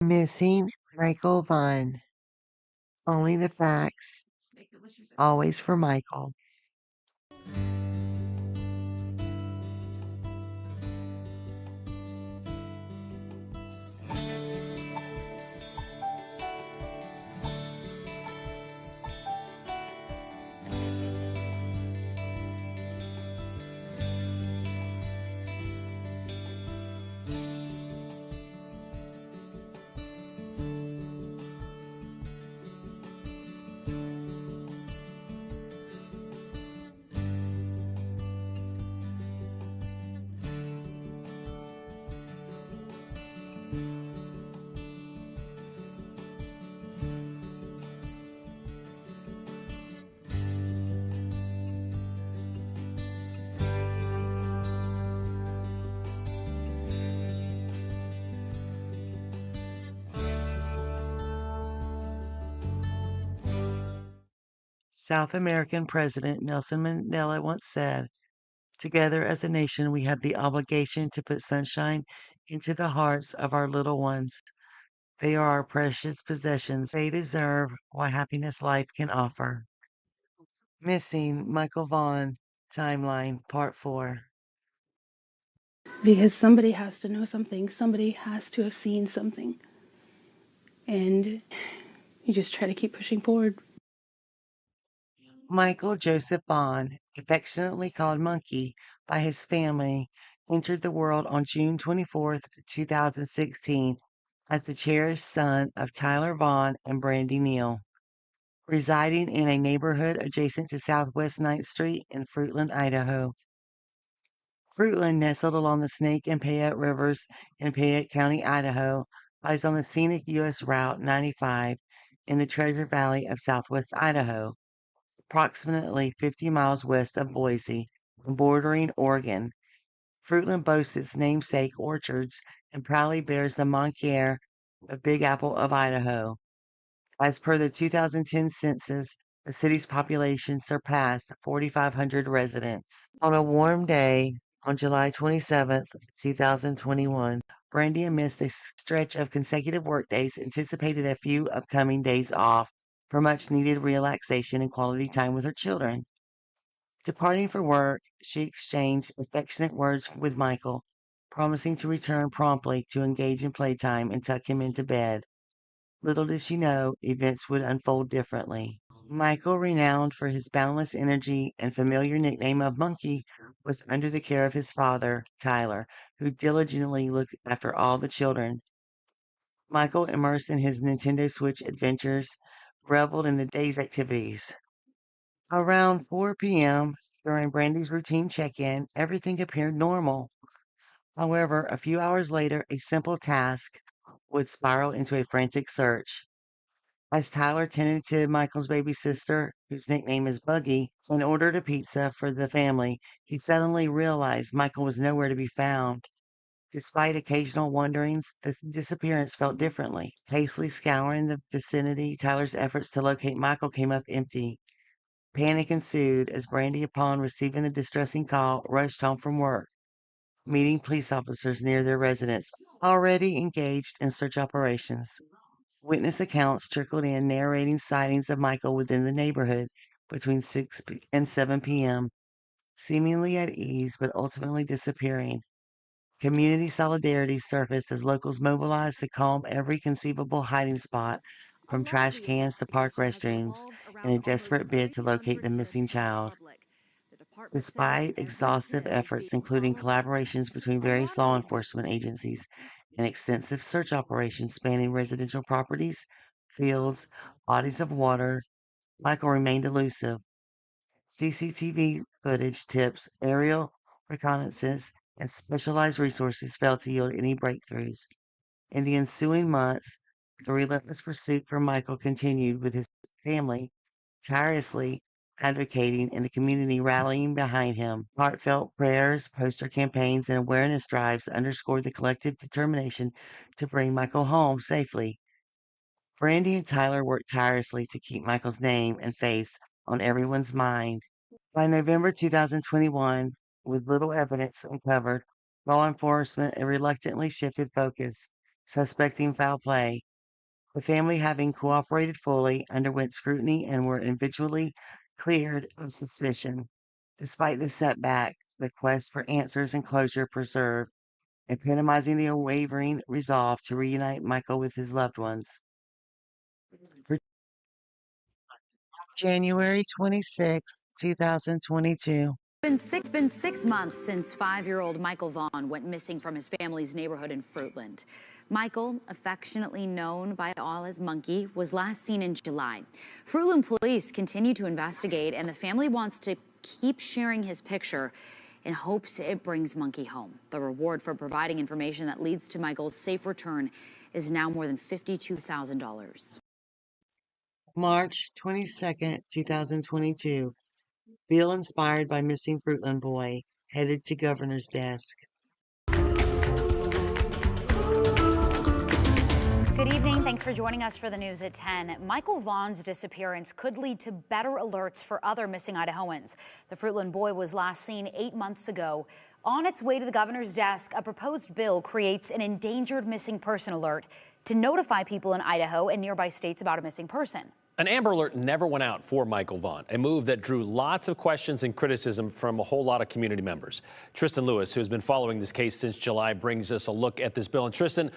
Missing Michael Vaughan. Only the facts. Always for Michael. South American President Nelson Mandela once said, "Together as a nation, we have the obligation to put sunshine into the hearts of our little ones. They are our precious possessions. They deserve what happiness life can offer." Missing Michael Vaughan. Timeline Part 4. Because somebody has to know something, somebody has to have seen something. And you just try to keep pushing forward. Michael Joseph Vaughan, affectionately called Monkey by his family, entered the world on June 24th, 2016, as the cherished son of Tyler Vaughan and Brandy Neal, residing in a neighborhood adjacent to Southwest 9th Street in Fruitland, Idaho. Fruitland, nestled along the Snake and Payette Rivers in Payette County, Idaho, lies on the scenic U.S. Route 95 in the Treasure Valley of Southwest Idaho, approximately 50 miles west of Boise, bordering Oregon. Fruitland boasts its namesake orchards and proudly bears the Moncler, the Big Apple of Idaho. As per the 2010 census, the city's population surpassed 4,500 residents. On a warm day on July 27th, 2021, Brandy missed a stretch of consecutive workdays, anticipated a few upcoming days off for much needed relaxation and quality time with her children. Departing for work, she exchanged affectionate words with Michael, promising to return promptly to engage in playtime and tuck him into bed. Little did she know events would unfold differently. Michael, renowned for his boundless energy and familiar nickname of Monkey, was under the care of his father, Tyler, who diligently looked after all the children. Michael, immersed in his Nintendo Switch adventures, reveled in the day's activities. Around 4 p.m., during Brandy's routine check in, everything appeared normal. However, a few hours later, a simple task would spiral into a frantic search. As Tyler tended to Michael's baby sister, whose nickname is Buggy, and ordered a pizza for the family, he suddenly realized Michael was nowhere to be found. Despite occasional wonderings, the disappearance felt differently. Hastily scouring the vicinity, Tyler's efforts to locate Michael came up empty. Panic ensued as Brandy, upon receiving the distressing call, rushed home from work, meeting police officers near their residence, already engaged in search operations. Witness accounts trickled in narrating sightings of Michael within the neighborhood between 6 and 7 p.m., seemingly at ease but ultimately disappearing. Community solidarity surfaced as locals mobilized to calm every conceivable hiding spot, A from lot trash of cans to park investigation has restrooms, revolved in a around all those desperate bid fake to locate the numbers to missing assure the child. public. The department says Despite every exhaustive tip is efforts, being including followed up. collaborations between A various lot of law it is enforcement agencies and extensive search operations spanning residential properties, fields, bodies of water, Michael remained elusive. CCTV footage, tips, aerial reconnaissance, and specialized resources failed to yield any breakthroughs. In the ensuing months, the relentless pursuit for Michael continued, with his family tirelessly advocating and the community rallying behind him. Heartfelt prayers, poster campaigns, and awareness drives underscored the collective determination to bring Michael home safely. Brandy and Tyler worked tirelessly to keep Michael's name and face on everyone's mind. By November 2021, with little evidence uncovered, law enforcement reluctantly shifted focus. suspecting foul play. The family, having cooperated fully, underwent scrutiny and were eventually cleared of suspicion. Despite the setback, the quest for answers and closure persevered, epitomizing the unwavering resolve to reunite Michael with his loved ones. For January 26, 2022. Been 6 months since 5-year-old Michael Vaughan went missing from his family's neighborhood in Fruitland. Michael, affectionately known by all as Monkey, was last seen in July. Fruitland police continue to investigate, and the family wants to keep sharing his picture in hopes it brings Monkey home. The reward for providing information that leads to Michael's safe return is now more than $52,000. March 22, 2022. Bill inspired by missing Fruitland boy, headed to governor's desk. Good evening. Thanks for joining us for the news at 10. Michael Vaughan's disappearance could lead to better alerts for other missing Idahoans. The Fruitland boy was last seen 8 months ago. On its way to the governor's desk, a proposed bill creates an endangered missing person alert to notify people in Idaho and nearby states about a missing person. An Amber Alert never went out for Michael Vaughan, a move that drew lots of questions and criticism from a whole lot of community members. Tristan Lewis, who has been following this case since July, brings us a look at this bill. And Tristan,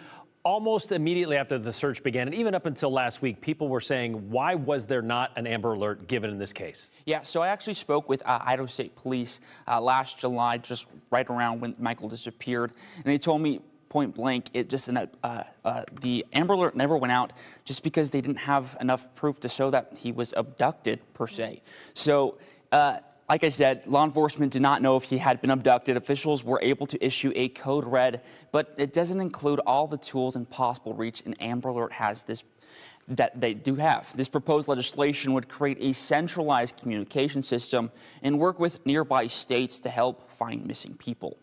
almost immediately after the search began, and even up until last week, people were saying, why was there not an Amber Alert given in this case? Yeah, so I actually spoke with Idaho State Police last July, just right around when Michael disappeared, and they told me point blank, the Amber Alert never went out just because they didn't have enough proof to show that he was abducted, per se. So, like I said, law enforcement did not know if he had been abducted. Officials were able to issue a code red, but it doesn't include all the tools and possible reach an Amber Alert has that they do have. This proposed legislation would create a centralized communication system and work with nearby states to help find missing people.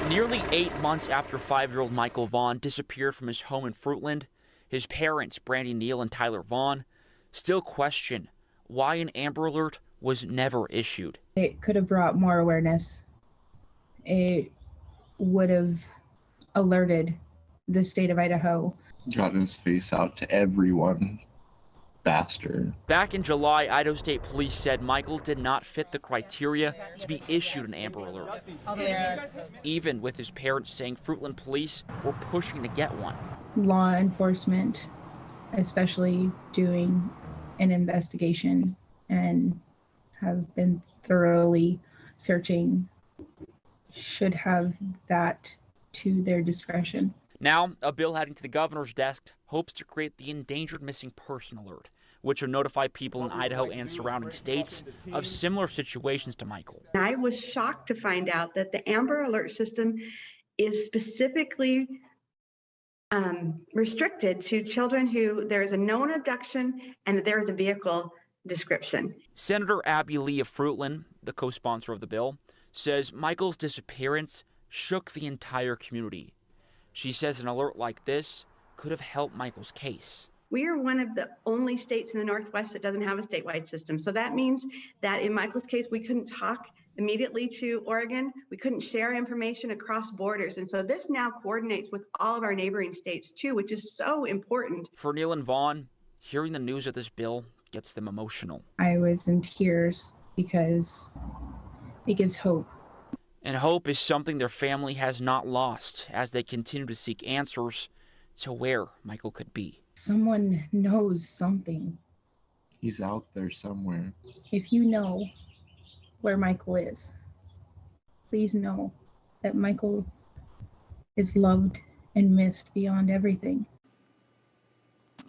Nearly 8 months after 5-year-old Michael Vaughan disappeared from his home in Fruitland, his parents, Brandy Neal and Tyler Vaughan, still question why an Amber Alert was never issued. It could have brought more awareness. It would have alerted the state of Idaho. Gotten his face out to everyone faster. Back in July, Idaho State Police said Michael did not fit the criteria to be issued an Amber Alert, even with his parents saying Fruitland police were pushing to get one. Law enforcement, especially doing an investigation and have been thoroughly searching, should have that to their discretion. Now, a bill heading to the governor's desk hopes to create the Endangered Missing Person Alert, which will notify people in Idaho and surrounding states of similar situations to Michael. I was shocked to find out that the Amber Alert system is specifically restricted to children who there is a known abduction and there is a vehicle description. Senator Abby Lee of Fruitland, the co-sponsor of the bill, says Michael's disappearance shook the entire community. She says an alert like this could have helped Michael's case. We are one of the only states in the Northwest that doesn't have a statewide system. So that means that in Michael's case, we couldn't talk immediately to Oregon. We couldn't share information across borders. And so this now coordinates with all of our neighboring states too, which is so important. For Neal and Vaughan, hearing the news of this bill gets them emotional. I was in tears because it gives hope. And hope is something their family has not lost as they continue to seek answers to where Michael could be. Someone knows something. He's out there somewhere. If you know where Michael is, please know that Michael is loved and missed beyond everything.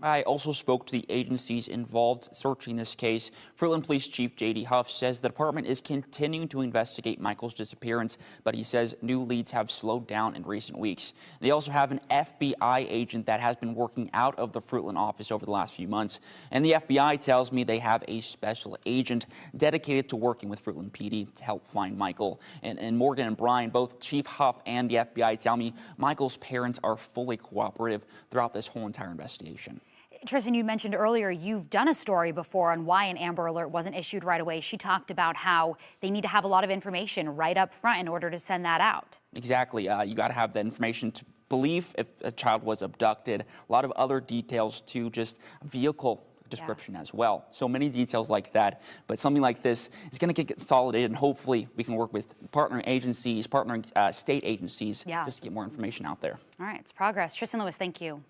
I also spoke to the agencies involved searching this case. Fruitland Police Chief J.D. Huff says the department is continuing to investigate Michael's disappearance, but he says new leads have slowed down in recent weeks. They also have an FBI agent that has been working out of the Fruitland office over the last few months. And the FBI tells me they have a special agent dedicated to working with Fruitland PD to help find Michael. And Morgan and Brian, both Chief Huff and the FBI, tell me Michael's parents are fully cooperative throughout this whole entire investigation. Tristan, you mentioned earlier you've done a story before on why an Amber Alert wasn't issued right away. She talked about how they need to have a lot of information right up front in order to send that out. Exactly. You got to have the information to believe if a child was abducted. A lot of other details too, just vehicle description as well. So many details like that. But something like this is going to get consolidated, and hopefully we can work with partnering agencies, partnering state agencies, just to get more information out there. All right, it's progress. Tristan Lewis, thank you.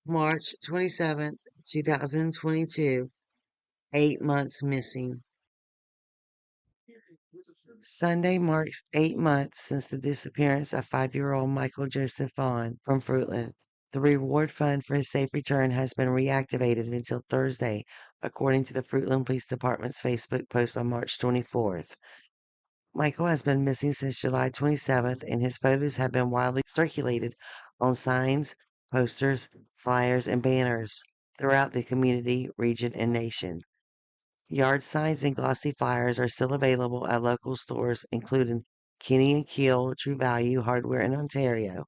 March 27th, 2022, 8 months missing. Sunday marks 8 months since the disappearance of 5-year-old Michael Joseph Vaughan from Fruitland. The reward fund for his safe return has been reactivated until Thursday, according to the Fruitland Police Department's Facebook post on March 24th. Michael has been missing since July 27th, and his photos have been widely circulated on signs, posters, flyers, and banners throughout the community, region, and nation. Yard signs and glossy flyers are still available at local stores, including Kenny and Keel True Value Hardware in Ontario,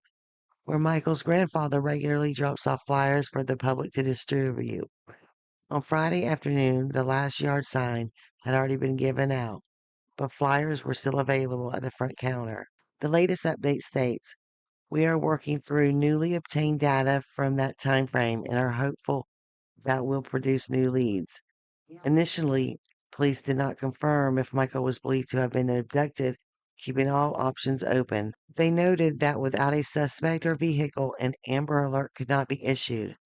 where Michael's grandfather regularly drops off flyers for the public to distribute. On Friday afternoon, the last yard sign had already been given out, but flyers were still available at the front counter. The latest update states, "We are working through newly obtained data from that time frame and are hopeful that will produce new leads." Initially, police did not confirm if Michael was believed to have been abducted, keeping all options open. They noted that without a suspect or vehicle, an Amber Alert could not be issued.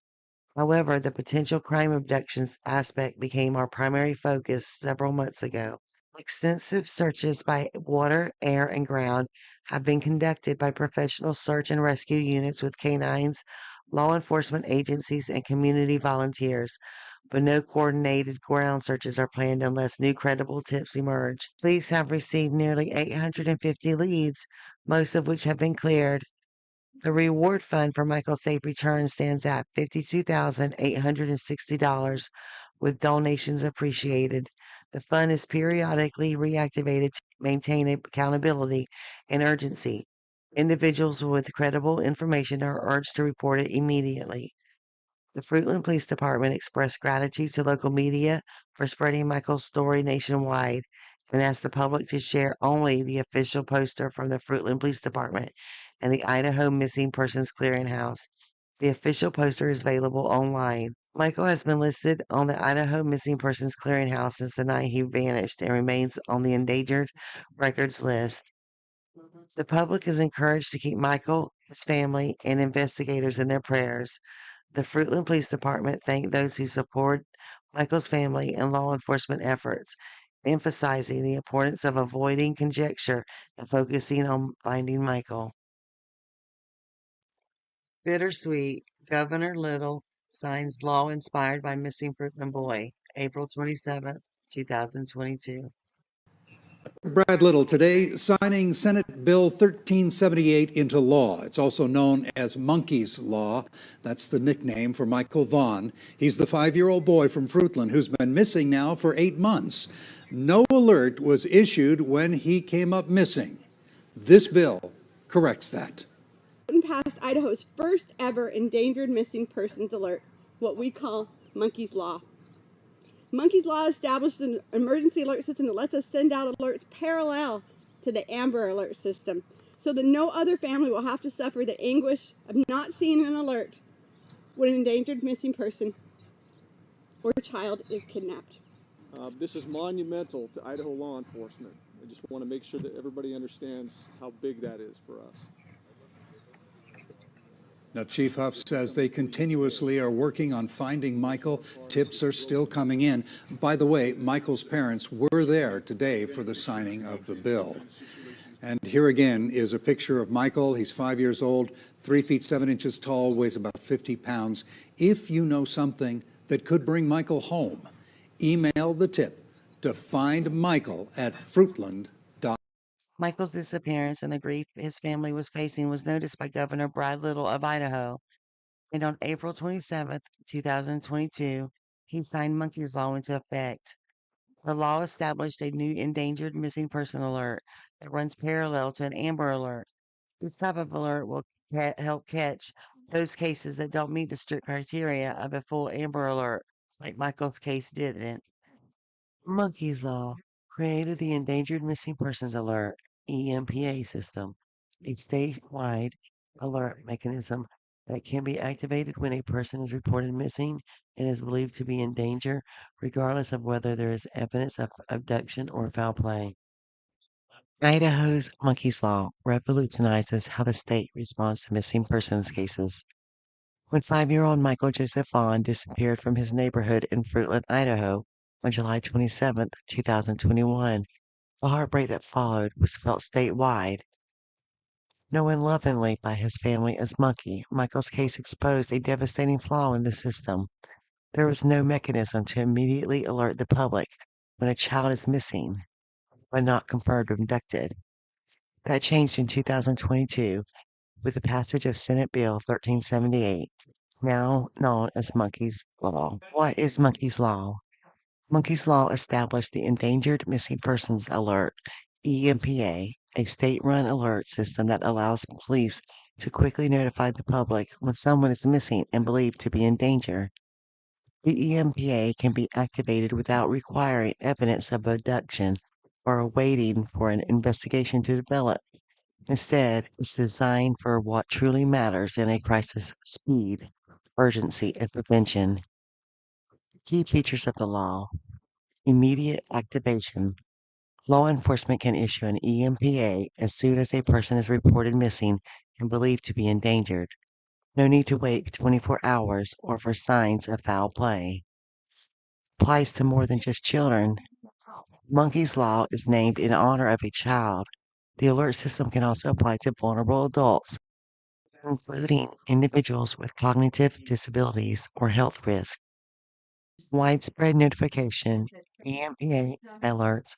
However, the potential crime abductions aspect became our primary focus several months ago. Extensive searches by water, air, and ground have been conducted by professional search and rescue units with canines, law enforcement agencies, and community volunteers, but no coordinated ground searches are planned unless new credible tips emerge. Police have received nearly 850 leads, most of which have been cleared. The reward fund for Michael's safe return stands at $52,860, with donations appreciated. The fund is periodically reactivated to maintain accountability and urgency. Individuals with credible information are urged to report it immediately. The Fruitland Police Department expressed gratitude to local media for spreading Michael's story nationwide and asked the public to share only the official poster from the Fruitland Police Department and the Idaho Missing Persons Clearinghouse. The official poster is available online. Michael has been listed on the Idaho Missing Persons Clearinghouse since the night he vanished and remains on the endangered records list. The public is encouraged to keep Michael, his family, and investigators in their prayers. The Fruitland Police Department thanked those who support Michael's family and law enforcement efforts, emphasizing the importance of avoiding conjecture and focusing on finding Michael. Bittersweet, Governor Little signs law inspired by missing Fruitland boy, April 27th, 2022. Brad Little today signing Senate Bill 1378 into law. It's also known as Monkey's Law. That's the nickname for Michael Vaughan. He's the 5-year-old boy from Fruitland who's been missing now for 8 months. No alert was issued when he came up missing. This bill corrects that. Passed Idaho's first ever endangered missing persons alert, what we call Monkey's Law. Monkey's Law established an emergency alert system that lets us send out alerts parallel to the Amber Alert system, so that no other family will have to suffer the anguish of not seeing an alert when an endangered missing person or child is kidnapped. This is monumental to Idaho law enforcement. I just want to make sure that everybody understands how big that is for us. Now, Chief Huff says they continuously are working on finding Michael. Tips are still coming in. By the way, Michael's parents were there today for the signing of the bill. And here again is a picture of Michael. He's 5 years old, 3 feet 7 inches tall, weighs about 50 pounds. If you know something that could bring Michael home, email the tip to findmichael@fruitland.com. Michael's disappearance and the grief his family was facing was noticed by Governor Brad Little of Idaho, and on April 27th, 2022, he signed Monkey's Law into effect. The law established a new endangered missing person alert that runs parallel to an Amber Alert. This type of alert will help catch Those cases that don't meet the strict criteria of a full Amber Alert, like Michael's case didn't. Monkey's Law created the Endangered Missing Persons Alert (EMPA) system, a statewide alert mechanism that can be activated when a person is reported missing and is believed to be in danger, regardless of whether there is evidence of abduction or foul play. Idaho's Monkey's Law revolutionizes how the state responds to missing persons cases. When 5-year-old Michael Joseph Vaughan disappeared from his neighborhood in Fruitland, Idaho on July 27, 2021, the heartbreak that followed was felt statewide. Known lovingly by his family as Monkey, Michael's case exposed a devastating flaw in the system. There was no mechanism to immediately alert the public when a child is missing, but not confirmed abducted. That changed in 2022 with the passage of Senate Bill 1378, now known as Monkey's Law. What is Monkey's Law? Monkey's Law established the Endangered Missing Persons Alert (EMPA), a state-run alert system that allows police to quickly notify the public when someone is missing and believed to be in danger. The EMPA can be activated without requiring evidence of abduction or waiting for an investigation to develop. Instead, it's designed for what truly matters in a crisis: speed, urgency, and prevention. Key features of the law: immediate activation. Law enforcement can issue an EMPA as soon as a person is reported missing and believed to be endangered. No need to wait 24 hours or for signs of foul play. Applies to more than just children. Monkey's Law is named in honor of a child. The alert system can also apply to vulnerable adults, including individuals with cognitive disabilities or health risks. Widespread notification. EMPA alerts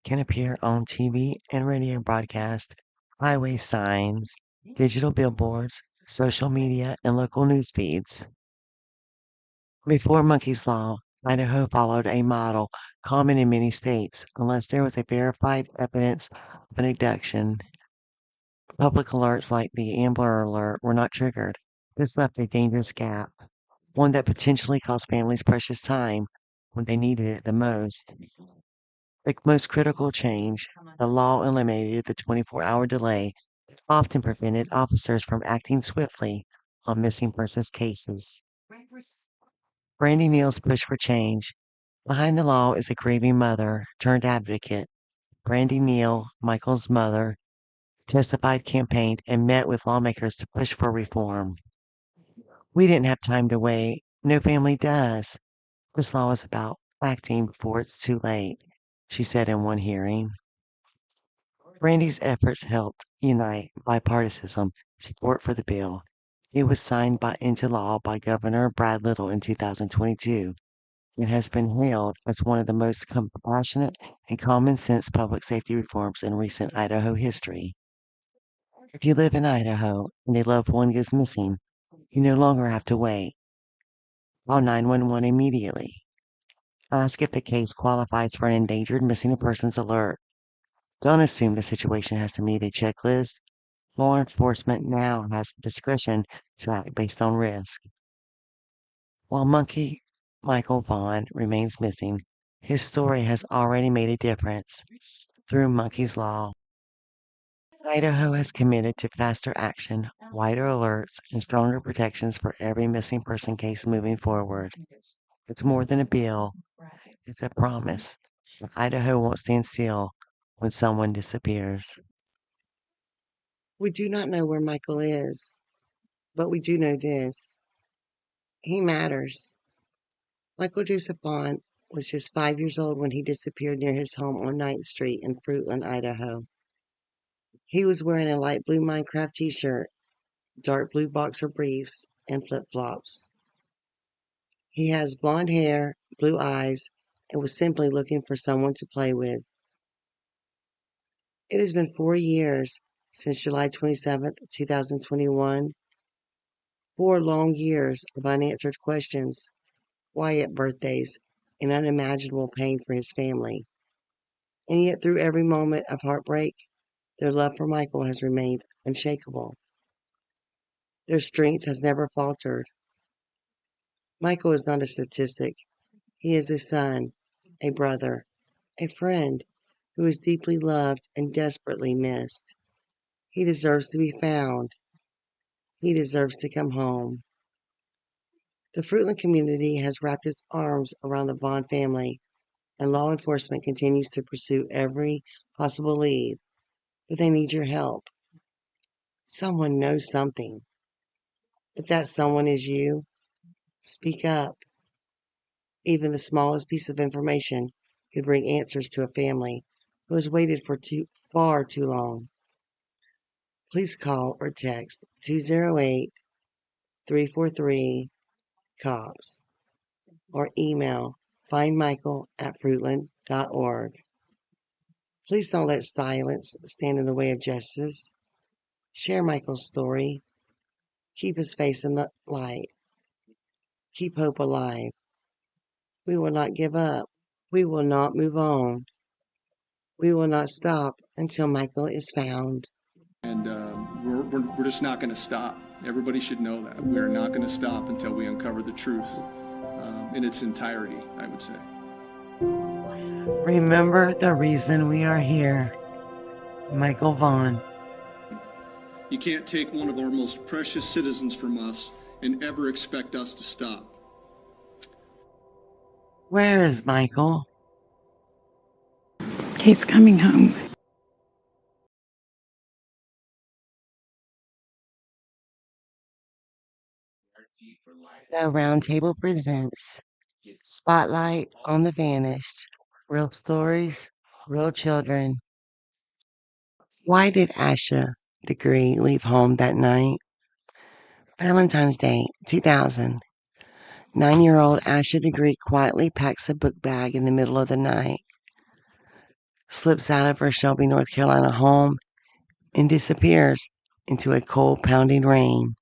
can appear on TV and radio broadcast, highway signs, digital billboards, social media, and local news feeds. Before Monkey's Law, Idaho followed a model common in many states. Unless there was a verified evidence of an abduction, public alerts like the Amber Alert were not triggered. This left a dangerous gap, one that potentially cost families precious time when they needed it the most. The most critical change, the law eliminated the 24-hour delay that often prevented officers from acting swiftly on missing persons cases. Brandy Neal's push for change. Behind the law is a grieving mother turned advocate. Brandy Neal, Michael's mother, testified, campaigned, and met with lawmakers to push for reform. We didn't have time to wait. No family does. This law is about acting before it's too late, she said in one hearing. Brandy's efforts helped unite bipartisan support for the bill. It was signed into law by Governor Brad Little in 2022 and has been hailed as one of the most compassionate and common sense public safety reforms in recent Idaho history. If you live in Idaho and a loved one goes missing, you no longer have to wait. Call 911 immediately. Ask if the case qualifies for an endangered missing persons alert. Don't assume the situation has to meet a checklist. Law enforcement now has discretion to act based on risk. While Monkey Michael Vaughan remains missing, his story has already made a difference. Through Monkey's Law, Idaho has committed to faster action, wider alerts, and stronger protections for every missing person case moving forward. It's more than a bill, it's a promise. Idaho won't stand still when someone disappears. We do not know where Michael is, but we do know this: he matters. Michael Joseph Vaughan was just 5 years old when he disappeared near his home on 9th Street in Fruitland, Idaho. He was wearing a light blue Minecraft t-shirt, dark blue boxer briefs, and flip-flops. He has blonde hair, blue eyes, and was simply looking for someone to play with. It has been 4 years since July 27th, 2021. 4 long years of unanswered questions, quiet birthdays, and unimaginable pain for his family. And yet, through every moment of heartbreak, their love for Michael has remained unshakable. Their strength has never faltered. Michael is not a statistic. He is a son, a brother, a friend who is deeply loved and desperately missed. He deserves to be found. He deserves to come home. The Fruitland community has wrapped its arms around the Vaughan family, and law enforcement continues to pursue every possible lead, but they need your help. Someone knows something. If that someone is you, speak up. Even the smallest piece of information could bring answers to a family who has waited for far too long. Please call or text 208-343-COPS or email findmichael@fruitland.org. Please don't let silence stand in the way of justice. Share Michael's story. Keep his face in the light. Keep hope alive. We will not give up. We will not move on. We will not stop until Michael is found. And we're just not going to stop. Everybody should know that. We're not going to stop until we uncover the truth in its entirety, I would say. Remember the reason we are here. Michael Vaughan. You can't take one of our most precious citizens from us and ever expect us to stop. Where is Michael? He's coming home. The Round Table presents Spotlight on the Vanished. Real stories, real children. Why did Asha Degree leave home that night? Valentine's Day, 2000. 9-year-old Asha Degree quietly packs a book bag in the middle of the night, slips out of her Shelby, North Carolina home, and disappears into a cold pounding rain.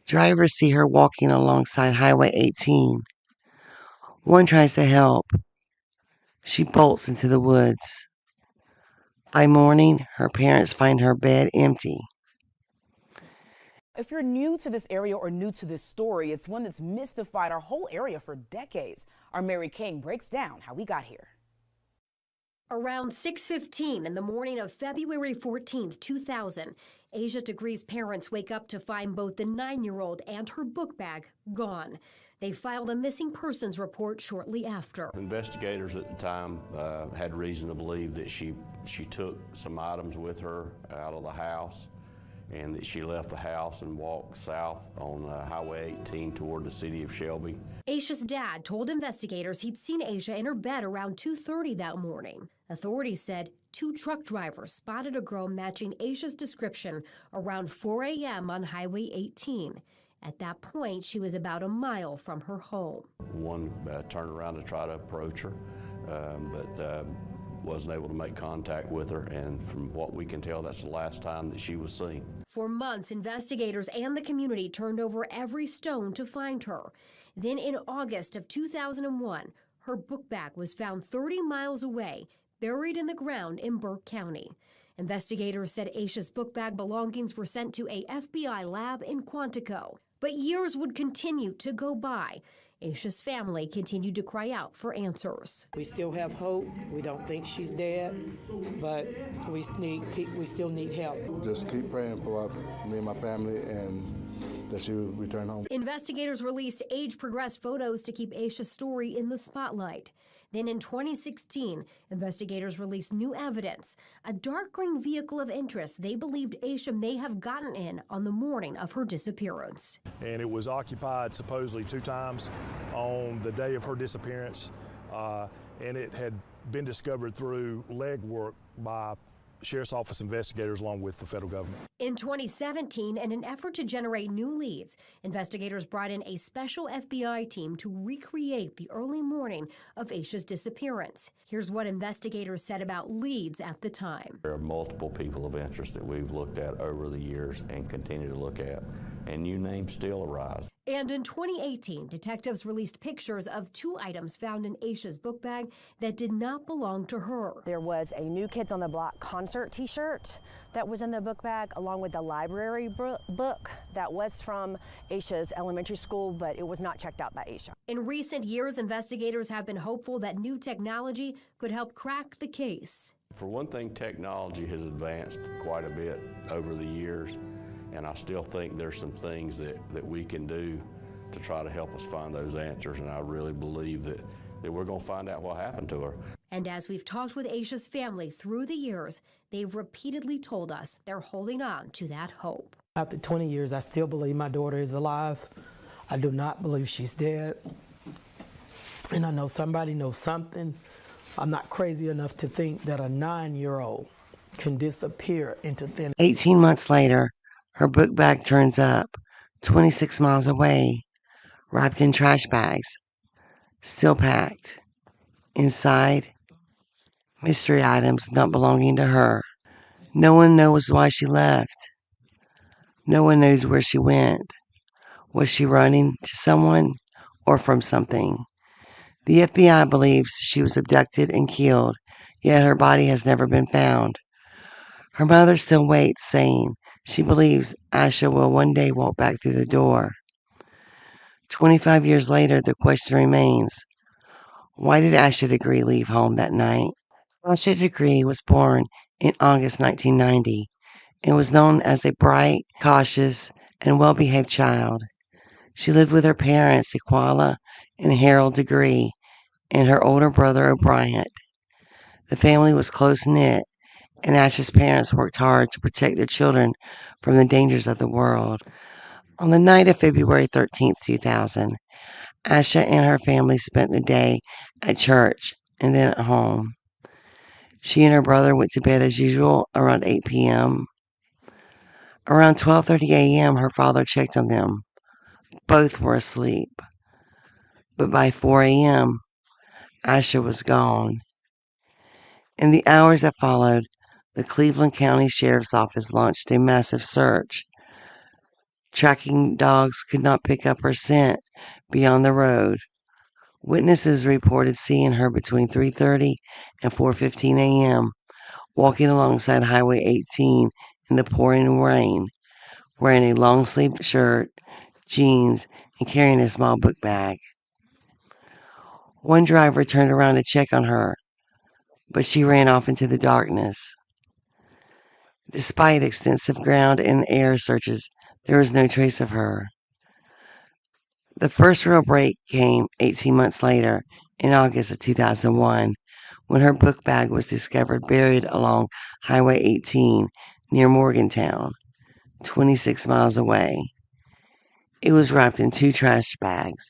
Drivers see her walking alongside Highway 18. One tries to help. She bolts into the woods. By morning, her parents find her bed empty. If you're new to this area or new to this story, it's one that's mystified our whole area for decades. Our Mary King breaks down how we got here. Around 6:15 in the morning of February 14th, 2000, Asia Degree's parents wake up to find both the 9-year-old and her book bag gone. They filed a missing persons report shortly after. Investigators at the time had reason to believe that she took some items with her out of the house and that she left the house and walked south on Highway 18 toward the city of Shelby. Aisha's dad told investigators he'd seen Aisha in her bed around 2:30 that morning. Authorities said 2 truck drivers spotted a girl matching Aisha's description around 4 a.m. on Highway 18. At that point, she was about a mile from her home. One turned around to try to approach her, but wasn't able to make contact with her, and from what we can tell, that's the last time that she was seen. For months, investigators and the community turned over every stone to find her. Then in August of 2001, her book bag was found 30 miles away, buried in the ground in Burke County. Investigators said Aisha's book bag belongings were sent to a FBI lab in Quantico. But years would continue to go by. Aisha's family continued to cry out for answers. We still have hope. We don't think she's dead, but we still need help. Just keep praying for me and my family, and that she will return home. Investigators released age-progressed photos to keep Aisha's story in the spotlight. Then in 2016, investigators released new evidence, a dark green vehicle of interest they believed Aisha may have gotten in on the morning of her disappearance. And it was occupied supposedly 2 times on the day of her disappearance, and it had been discovered through legwork by Sheriff's Office investigators along with the federal government. In 2017, in an effort to generate new leads, investigators brought in a special FBI team to recreate the early morning of Aisha's disappearance. Here's what investigators said about leads at the time. There are multiple people of interest that we've looked at over the years and continue to look at, and new names still arise. And in 2018, detectives released pictures of 2 items found in Aisha's book bag that did not belong to her. There was a New Kids on the Block concert t-shirt that was in the book bag, along with the library book that was from Aisha's elementary school, but it was not checked out by Aisha. In recent years, investigators have been hopeful that new technology could help crack the case. For one thing, technology has advanced quite a bit over the years, and I still think there's some things that we can do to try to help us find those answers, and I really believe that we're going to find out what happened to her. And as we've talked with Aisha's family through the years, they've repeatedly told us they're holding on to that hope. After 20 years, I still believe my daughter is alive. I do not believe she's dead. And I know somebody knows something. I'm not crazy enough to think that a 9-year-old can disappear into thin. 18 months later, her book bag turns up 26 miles away, wrapped in trash bags, still packed. Inside, mystery items not belonging to her. No one knows why she left. No one knows where she went. Was she running to someone or from something? The FBI believes she was abducted and killed, yet her body has never been found. Her mother still waits, saying she believes Aisha will one day walk back through the door. 25 years later, the question remains, why did Aisha Degree leave home that night? Aisha Degree was born in August 1990 and was known as a bright, cautious, and well-behaved child. She lived with her parents, Equala and Harold Degree, and her older brother, O'Brien. The family was close-knit, and Aisha's parents worked hard to protect their children from the dangers of the world. On the night of February 13th, 2000, Aisha and her family spent the day at church and then at home. She and her brother went to bed as usual around 8 p.m. Around 12:30 a.m., her father checked on them. Both were asleep. But by 4 a.m., Aisha was gone. In the hours that followed, the Cleveland County Sheriff's Office launched a massive search. Tracking dogs could not pick up her scent beyond the road. Witnesses reported seeing her between 3:30 and 4:15 a.m., walking alongside Highway 18 in the pouring rain, wearing a long-sleeved shirt, jeans, and carrying a small book bag. One driver turned around to check on her, but she ran off into the darkness. Despite extensive ground and air searches, there was no trace of her. The first real break came 18 months later, in August of 2001, when her book bag was discovered buried along Highway 18 near Morgantown, 26 miles away. It was wrapped in 2 trash bags.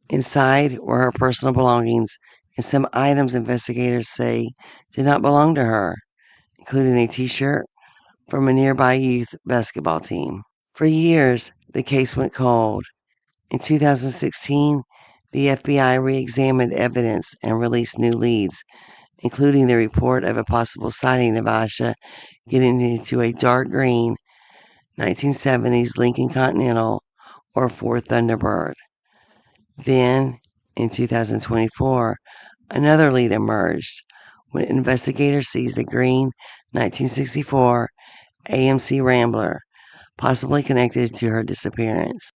Inside were her personal belongings and some items investigators say did not belong to her, including a t-shirt from a nearby youth basketball team. For years, the case went cold. In 2016, the FBI re-examined evidence and released new leads, including the report of a possible sighting of Aisha getting into a dark green 1970s Lincoln Continental or Ford Thunderbird. Then, in 2024, another lead emerged when investigators seized a green 1964 AMC Rambler, possibly connected to her disappearance.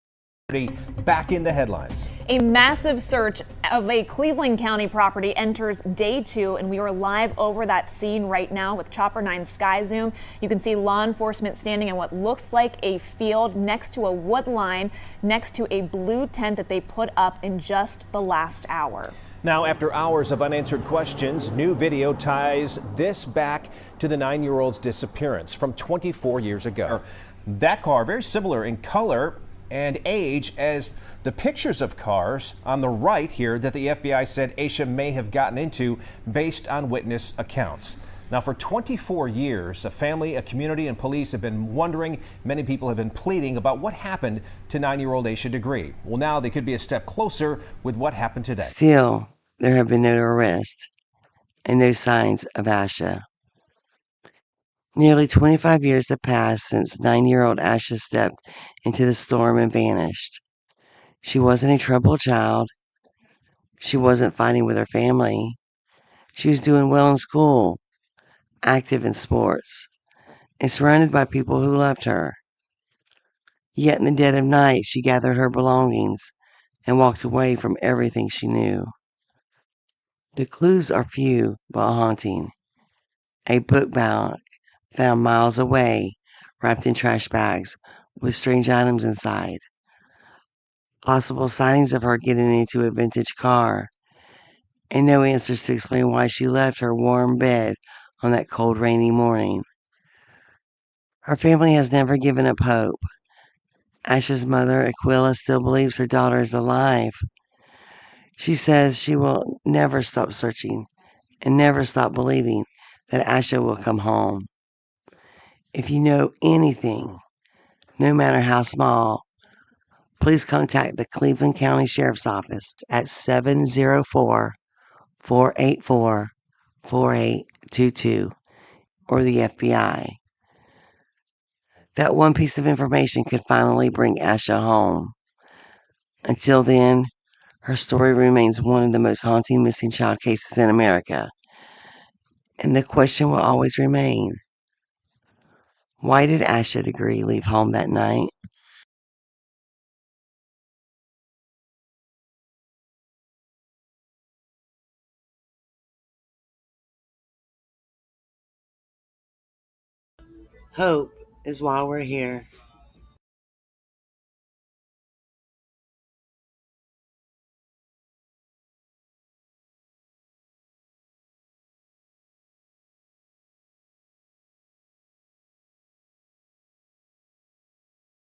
Back in the headlines. A massive search of a Cleveland County property enters day 2, and we are live over that scene right now with Chopper 9 Sky Zoom. You can see law enforcement standing in what looks like a field next to a wood line, next to a blue tent that they put up in just the last hour. Now, after hours of unanswered questions, new video ties this back to the 9-year-old's disappearance from 24 years ago. That car, very similar in color and age as the pictures of cars on the right here that the FBI said Aisha may have gotten into based on witness accounts. Now, for 24 years, a family, a community, and police have been wondering, many people have been pleading about what happened to 9-year-old Aisha Degree. Well, now they could be a step closer with what happened today. Still, there have been no arrests and no signs of Aisha. Nearly 25 years have passed since 9-year-old Aisha stepped into the storm and vanished. She wasn't a troubled child. She wasn't fighting with her family. She was doing well in school, active in sports, and surrounded by people who loved her. Yet in the dead of night, she gathered her belongings and walked away from everything she knew. The clues are few but haunting. A book bag found miles away, wrapped in trash bags with strange items inside. Possible sightings of her getting into a vintage car, and no answers to explain why she left her warm bed on that cold, rainy morning. Her family has never given up hope. Asha's mother, Aquila, still believes her daughter is alive. She says she will never stop searching and never stop believing that Asha will come home. If you know anything, no matter how small, please contact the Cleveland County Sheriff's Office at 704-484-4822 or the FBI. That one piece of information could finally bring Asha home. Until then, her story remains one of the most haunting missing child cases in America. And the question will always remain, why did Asha Degree leave home that night? Hope is why we're here.